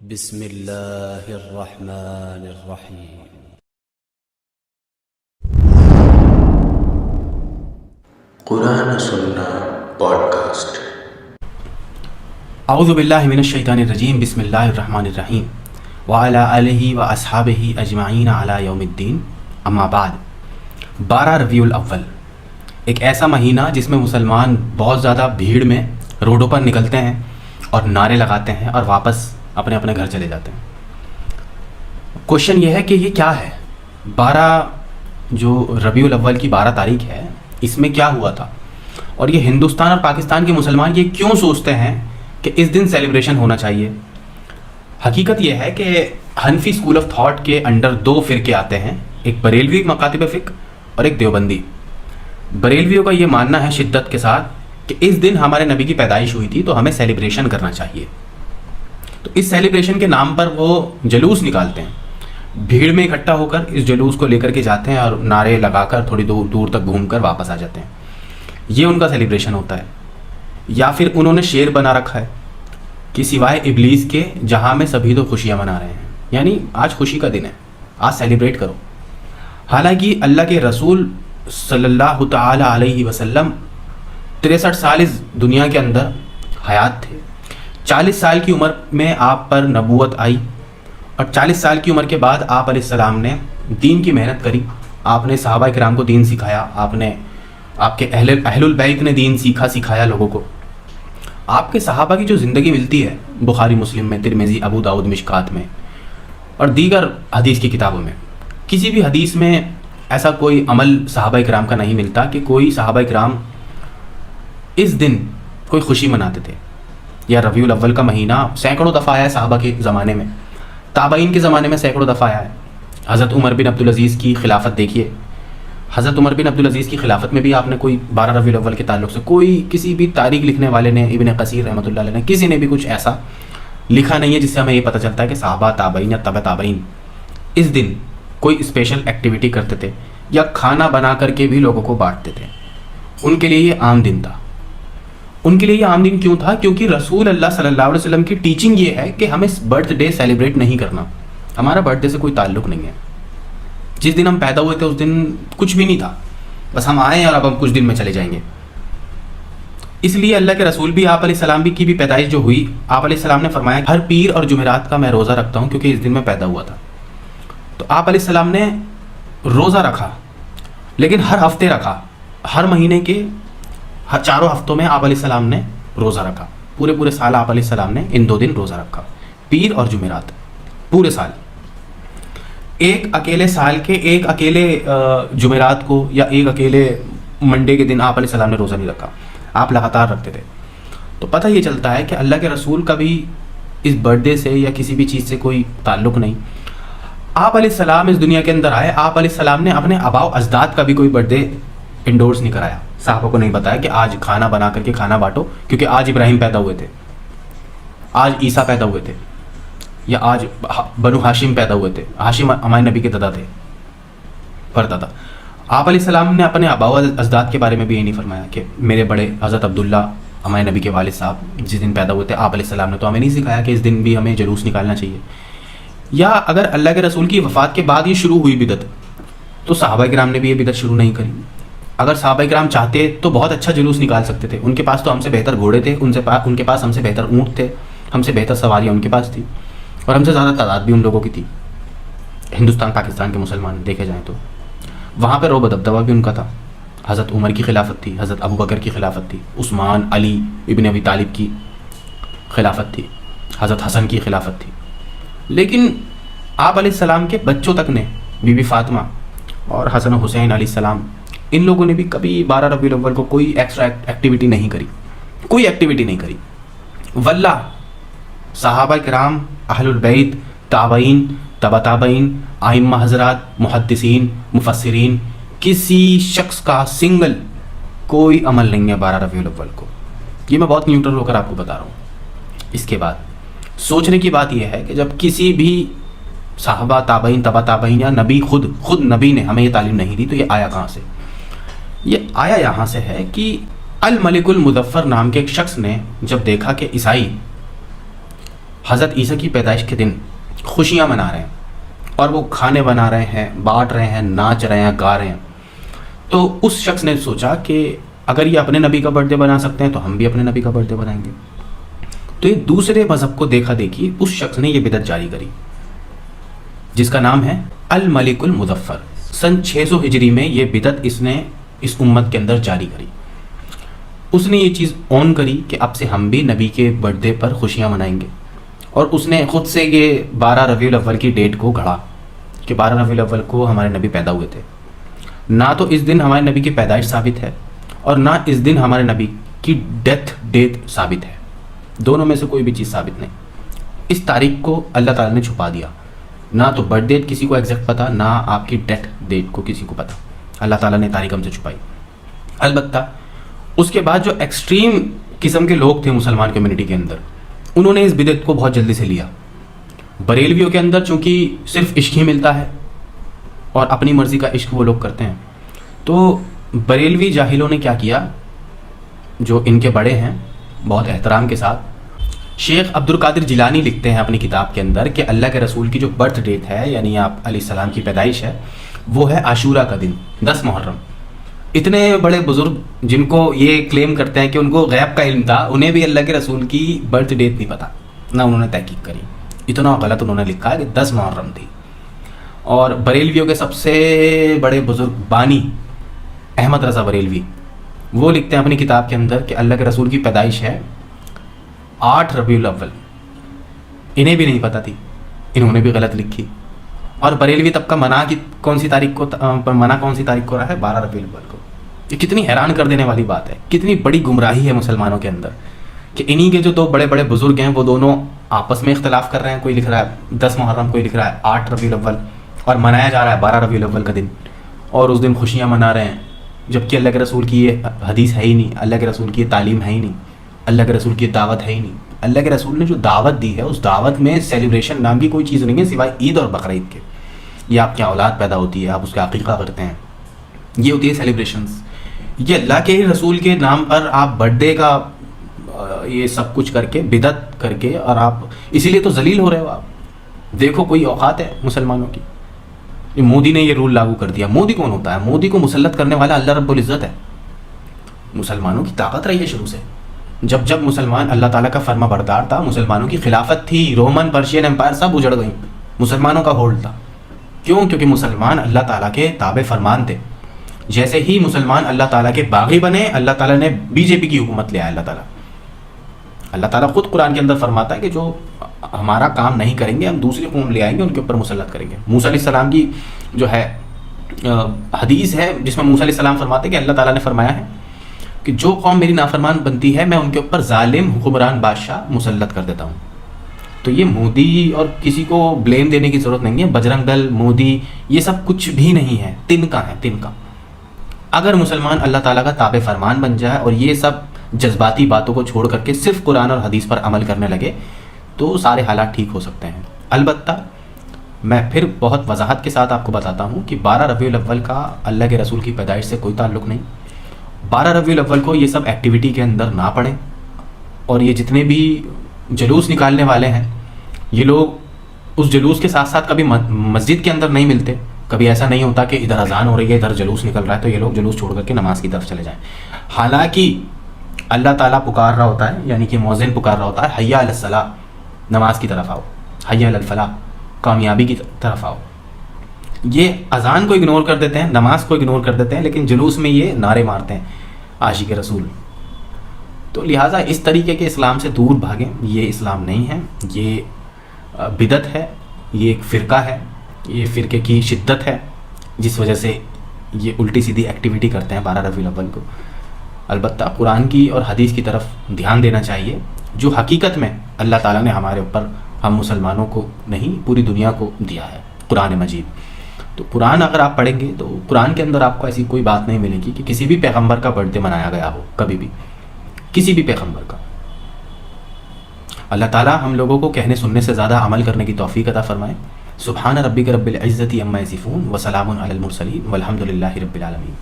بسم اللہ الرحمن الرحیم۔ قرآن سننا پوڈ کاسٹ۔ اعوذ باللہ من الشیطان الرجیم، بسم اللہ الرحمن الرحیم، وعلی آلہ و اصحابہ اجمعین علی یوم الدین، اما بعد۔ 12 ربیع الاول ایک ایسا مہینہ جس میں مسلمان بہت زیادہ بھیڑ میں روڈوں پر نکلتے ہیں اور نعرے لگاتے ہیں اور واپس اپنے اپنے گھر چلے جاتے ہیں۔ کوشچن یہ ہے کہ یہ کیا ہے؟ 12 جو ربیع الاول کی 12 تاریخ ہے، اس میں کیا ہوا تھا؟ اور یہ ہندوستان اور پاکستان کے مسلمان یہ کیوں سوچتے ہیں کہ اس دن سیلیبریشن ہونا چاہیے؟ حقیقت یہ ہے کہ حنفی اسکول آف تھاٹ کے انڈر 2 فرقے آتے ہیں، ایک بریلوی مکاتب فقہ اور ایک دیوبندی۔ بریلویوں کا یہ ماننا ہے شدت کے ساتھ کہ اس دن ہمارے نبی کی پیدائش ہوئی تھی تو ہمیں سیلیبریشن کرنا چاہیے۔ تو اس سیلیبریشن کے نام پر وہ جلوس نکالتے ہیں، بھیڑ میں اکٹھا ہو کر اس جلوس کو لے کر کے جاتے ہیں اور نعرے لگا کر تھوڑی دور تک گھوم کر واپس آ جاتے ہیں۔ یہ ان کا سیلیبریشن ہوتا ہے۔ یا پھر انہوں نے شعر بنا رکھا ہے کہ سوائے ابلیس کے جہاں میں سبھی تو خوشیاں منا رہے ہیں، یعنی آج خوشی کا دن ہے، آج سیلیبریٹ کرو۔ حالانکہ اللہ کے رسول صلی اللہ تعالی علیہ وسلم 63 سال اس دنیا کے اندر حیات تھے۔ 40 سال کی عمر میں آپ پر نبوت آئی اور 40 سال کی عمر کے بعد آپ علیہ السلام نے دین کی محنت کری۔ آپ نے صحابہ کرام کو دین سکھایا، آپ کے اہل البیت نے دین سکھایا لوگوں کو۔ آپ کے صحابہ کی جو زندگی ملتی ہے بخاری مسلم میں، ترمذی، ابو داؤد، مشکات میں اور دیگر حدیث کی کتابوں میں، کسی بھی حدیث میں ایسا کوئی عمل صحابہ کرام کا نہیں ملتا کہ کوئی صحابہ کرام اس دن کوئی خوشی مناتے تھے۔ یا ربیع الاول کا مہینہ سینکڑوں دفعہ آیا ہے صحابہ کے زمانے میں، تابعین کے زمانے میں سینکڑوں دفعہ آیا ہے۔ حضرت عمر بن عبدالعزیز کی خلافت دیکھیے، حضرت عمر بن عبدالعزیز کی خلافت میں بھی آپ نے کوئی 12 ربیع الاول کے تعلق سے کوئی کسی بھی تاریخ لکھنے والے نے، ابن کثیر رحمۃ اللہ علیہ نے، کسی نے بھی کچھ ایسا لکھا نہیں ہے جس سے ہمیں یہ پتہ چلتا ہے کہ صحابہ، تابعین یا تبع تابعین اس دن کوئی اسپیشل ایکٹیویٹی کرتے تھے یا کھانا بنا کر کے بھی لوگوں کو بانٹتے تھے۔ ان کے لیے یہ عام دن تھا۔ ان کے لیے یہ عام دن کیوں تھا؟ کیونکہ رسول اللہ صلی اللہ علیہ وسلم کی ٹیچنگ یہ ہے کہ ہمیں برتھ ڈے سیلیبریٹ نہیں کرنا، ہمارا برتھ ڈے سے کوئی تعلق نہیں ہے۔ جس دن ہم پیدا ہوئے تھے اس دن کچھ بھی نہیں تھا، بس ہم آئے اور اب ہم کچھ دن میں چلے جائیں گے۔ اس لیے اللہ کے رسول بھی، آپ علیہ السلام کی بھی پیدائش جو ہوئی، آپ علیہ السلام نے فرمایا ہر پیر اور جمعرات کا میں روزہ رکھتا ہوں کیونکہ اس دن میں پیدا ہوا تھا۔ تو آپ علیہ السلام نے روزہ رکھا، لیکن ہر ہفتے رکھا، ہر مہینے کے ہر 4 ہفتوں میں آپ علیہ السلام نے روزہ رکھا۔ پورے سال آپ علیہ السلام نے ان 2 دن روزہ رکھا، پیر اور جمعرات، پورے سال۔ ایک اکیلے سال کے ایک اکیلے جمعرات کو یا ایک اکیلے منڈے کے دن آپ علیہ السلام نے روزہ نہیں رکھا، آپ لگاتار رکھتے تھے۔ تو پتہ یہ چلتا ہے کہ اللہ کے رسول کا بھی اس برتھ ڈے سے یا کسی بھی چیز سے کوئی تعلق نہیں۔ آپ علیہ السلام اس دنیا کے اندر آئے، آپ علیہ السلام نے اپنے آباء و اجداد کا بھی کوئی برتھ ڈے انڈورس نہیں کرایا، صحابہ کو نہیں بتایا کہ آج کھانا بنا کر کے کھانا بانٹو کیونکہ آج ابراہیم پیدا ہوئے تھے، آج عیسیٰ پیدا ہوئے تھے، یا آج بنو ہاشم پیدا ہوئے تھے۔ ہاشم ہمارے نبی کے دادا تھے، پردادا۔ آپ علیہ السلام نے اپنے آباء و اجداد کے بارے میں بھی یہ نہیں فرمایا کہ میرے بڑے حضرت عبداللہ ہمارے نبی کے والد صاحب جس دن پیدا ہوئے تھے، آپ علیہ السلام نے تو ہمیں نہیں سکھایا کہ اس دن بھی ہمیں جلوس نکالنا چاہیے۔ یا اگر اللہ کے رسول کی وفات کے بعد یہ شروع ہوئی بدعت، تو صحابہ کرام نے بھی یہ بدعت شروع نہیں کری۔ اگر صحابہ کرام چاہتے تو بہت اچھا جلوس نکال سکتے تھے، ان کے پاس تو ہم سے بہتر گھوڑے تھے، ان کے پاس ہم سے بہتر اونٹ تھے، ہم سے بہتر سواریاں ان کے پاس تھی، اور ہم سے زیادہ تعداد بھی ان لوگوں کی تھی۔ ہندوستان پاکستان کے مسلمان دیکھے جائیں تو وہاں پہ رعب دبدبہ بھی ان کا تھا۔ حضرت عمر کی خلافت تھی، حضرت ابو بکر کی خلافت تھی، عثمان، علی ابن ابی طالب کی خلافت تھی، حضرت حسن کی خلافت تھی۔ لیکن آپ علیہ السلام کے بچوں تک نے، بی بی فاطمہ اور حسن و حسین علیہ السلام، ان لوگوں نے بھی کبھی 12 ربیع الاول کو کوئی ایکسٹرا ایکٹیویٹی نہیں کری، کوئی ایکٹیویٹی نہیں کری۔ واللہ صحابہ کرام، اہل البیت، تابعین، تبع تابعین، ائمہ حضرات، محدثین، مفسرین، کسی شخص کا سنگل کوئی عمل نہیں ہے 12 ربیع الاول کو۔ یہ میں بہت نیوٹرل ہو کر آپ کو بتا رہا ہوں۔ اس کے بعد سوچنے کی بات یہ ہے کہ جب کسی بھی صحابہ، تابعین، تبع تابعین یا نبی خود نبی نے ہمیں یہ تعلیم نہیں دی، تو یہ آیا کہاں سے؟ یہ آیا یہاں سے ہے کہ الملک المظفر نام کے ایک شخص نے جب دیکھا کہ عیسائی حضرت عیسیٰ کی پیدائش کے دن خوشیاں منا رہے ہیں اور وہ کھانے بنا رہے ہیں، بانٹ رہے ہیں، ناچ رہے ہیں، گا رہے ہیں، تو اس شخص نے سوچا کہ اگر یہ اپنے نبی کا برتھ ڈے بنا سکتے ہیں تو ہم بھی اپنے نبی کا برتھ ڈے بنائیں گے۔ تو یہ دوسرے مذہب کو دیکھا دیکھی اس شخص نے یہ بدعت جاری کری جس کا نام ہے الملک المظفر۔ سن 600 ہجری میں یہ بدعت اس نے اس امت کے اندر جاری کری۔ اس نے یہ چیز اون کری کہ اب سے ہم بھی نبی کے برتھ ڈے پر خوشیاں منائیں گے، اور اس نے خود سے یہ 12 ربیع الاول کی ڈیٹ کو گھڑا کہ 12 ربیع الاول کو ہمارے نبی پیدا ہوئے تھے۔ نہ تو اس دن ہمارے نبی کی پیدائش ثابت ہے اور نہ اس دن ہمارے نبی کی ڈیتھ ڈیٹ ثابت ہے، دونوں میں سے کوئی بھی چیز ثابت نہیں۔ اس تاریخ کو اللہ تعالیٰ نے چھپا دیا، نہ تو برتھ ڈیٹ کسی کو ایگزیکٹ پتہ، نہ آپ کی ڈیتھ ڈیٹ کو کسی کو پتہ، اللہ تعالیٰ نے تاریخ ہم سے چھپائی۔ البتہ اس کے بعد جو ایکسٹریم قسم کے لوگ تھے مسلمان کمیونٹی کے اندر، انہوں نے اس بدعت کو بہت جلدی سے لیا۔ بریلویوں کے اندر چونکہ صرف عشق ہی ملتا ہے اور اپنی مرضی کا عشق وہ لوگ کرتے ہیں، تو بریلوی جاہلوں نے کیا کیا، جو ان کے بڑے ہیں بہت احترام کے ساتھ، شیخ عبد القادر جیلانی لکھتے ہیں اپنی کتاب کے اندر کہ اللہ کے رسول کی جو برتھ ڈیٹ ہے، یعنی آپ علیہ السلام کی پیدائش ہے، وہ ہے عاشورہ کا دن، 10 محرم۔ اتنے بڑے بزرگ جن کو یہ کلیم کرتے ہیں کہ ان کو غیب کا علم تھا، انہیں بھی اللہ کے رسول کی برتھ ڈیٹ نہیں پتہ، نہ انہوں نے تحقیق کری۔ اتنا غلط انہوں نے لکھا ہے کہ 10 محرم تھی۔ اور بریلویوں کے سب سے بڑے بزرگ بانی احمد رضا بریلوی، وہ لکھتے ہیں اپنی کتاب کے اندر کہ اللہ کے رسول کی پیدائش ہے 8 ربیع الاول۔ انہیں بھی نہیں پتہ تھی، انہوں نے بھی غلط لکھی۔ اور بریلوی طبقہ منع کون سی تاریخ کو رہا ہے؟ 12 ربیع الاول کو۔ یہ کتنی حیران کر دینے والی بات ہے، کتنی بڑی گمراہی ہے مسلمانوں کے اندر کہ انہی کے جو 2 بڑے بڑے بزرگ ہیں وہ دونوں آپس میں اختلاف کر رہے ہیں۔ کوئی لکھ رہا ہے 10 محرم، کوئی لکھ رہا ہے 8 ربیع الاول، اور منایا جا رہا ہے 12 ربیع الاول کا دن، اور اس دن خوشیاں منا رہے ہیں، جبکہ اللہ کے رسول کی یہ حدیث ہے ہی نہیں، اللہ کے رسول کی یہ تعلیم ہے ہی نہیں، اللہ کے رسول کی یہ دعوت ہے ہی نہیں۔ اللہ کے رسول نے جو دعوت دی ہے اس دعوت میں سیلیبریشن نام کی کوئی چیز نہیں ہے سوائے عید اور بقرعید کے۔ یہ آپ کے اولاد پیدا ہوتی ہے، آپ اس کا عقیقہ کرتے ہیں، یہ ہوتی ہے سیلیبریشنز۔ یہ اللہ کے رسول کے نام پر آپ برتھ ڈے کا یہ سب کچھ کر کے، بدعت کر کے، اور آپ اسی لیے تو ذلیل ہو رہے ہو۔ آپ دیکھو کوئی اوقات ہے مسلمانوں کی، یہ مودی نے یہ رول لاگو کر دیا۔ مودی کون ہوتا ہے؟ مودی کو مسلط کرنے والا اللہ رب العزت ہے۔ مسلمانوں کی طاقت رہی ہے شروع سے، جب مسلمان اللہ تعالیٰ کا فرما بردار تھا، مسلمانوں کی خلافت تھی، رومن پرشین امپائر سب اجڑ گئیں، مسلمانوں کا ہولڈ تھا۔ کیوں؟ کیونکہ مسلمان اللہ تعالیٰ کے تابع فرمان تھے۔ جیسے ہی مسلمان اللہ تعالیٰ کے باغی بنے، اللہ تعالیٰ نے BJP کی حکومت لے آیا۔ اللہ تعالیٰ خود قرآن کے اندر فرماتا ہے کہ جو ہمارا کام نہیں کریں گے، ہم دوسری قوم لے آئیں گے، ان کے اوپر مسلط کریں گے۔ موسیٰ علیہ السلام کی جو ہے حدیث ہے جس میں موسیٰ علیہ السلام فرماتے ہیں کہ اللہ تعالیٰ نے فرمایا ہے کہ جو قوم میری نافرمان بنتی ہے میں ان کے اوپر ظالم حکمران بادشاہ مسلط کر دیتا ہوں۔ تو یہ مودی اور کسی کو بلیم دینے کی ضرورت نہیں ہے، بجرنگ دل، مودی، یہ سب کچھ بھی نہیں ہے، تنکا ہے، تنکا۔ اگر مسلمان اللہ تعالیٰ کا تابع فرمان بن جائے اور یہ سب جذباتی باتوں کو چھوڑ کر کے صرف قرآن اور حدیث پر عمل کرنے لگے تو سارے حالات ٹھیک ہو سکتے ہیں۔ البتہ میں پھر بہت وضاحت کے ساتھ آپ کو بتاتا ہوں کہ 12 ربیع الاول کا اللہ کے رسول کی پیدائش سے کوئی تعلق نہیں۔ 12 ربیع الاول کو یہ سب ایکٹیویٹی کے اندر نہ پڑیں، اور یہ جتنے بھی جلوس نکالنے والے ہیں یہ لوگ اس جلوس کے ساتھ ساتھ کبھی مسجد کے اندر نہیں ملتے۔ کبھی ایسا نہیں ہوتا کہ ادھر اذان ہو رہی ہے، ادھر جلوس نکل رہا ہے تو یہ لوگ جلوس چھوڑ کر کے نماز کی طرف چلے جائیں۔ حالانکہ اللہ تعالیٰ پکار رہا ہوتا ہے، یعنی کہ مؤذن پکار رہا ہوتا ہے، حی علی الصلاۃ، نماز کی طرف آؤ، حی علی الفلاح، کامیابی کی طرف آؤ۔ یہ اذان کو اگنور کر دیتے ہیں، نماز کو اگنور کر دیتے ہیں، لیکن جلوس میں یہ نعرے مارتے ہیں عاشق رسول۔ تو لہٰذا اس طریقے کے اسلام سے دور بھاگیں، یہ اسلام نہیں ہے، یہ بدعت ہے، یہ ایک فرقہ ہے، یہ فرقے کی شدت ہے جس وجہ سے یہ الٹی سیدھی ایکٹیویٹی کرتے ہیں 12 ربیع الاول کو۔ البتہ قرآن کی اور حدیث کی طرف دھیان دینا چاہیے، جو حقیقت میں اللہ تعالیٰ نے ہمارے اوپر، ہم مسلمانوں کو نہیں پوری دنیا کو دیا ہے، قرآن مجید۔ تو قرآن اگر آپ پڑھیں گے تو قرآن کے اندر آپ کو ایسی کوئی بات نہیں ملے گی کہ کسی بھی پیغمبر کا برتھ ڈے منایا گیا ہو، کبھی بھی کسی بھی پیغمبر کا۔ اللہ تعالیٰ ہم لوگوں کو کہنے سننے سے زیادہ عمل کرنے کی توفیق عطا فرمائے۔ سبحان ربک رب العزت عما یصفون وسلام علی المرسلین والحمد للہ رب العالمین۔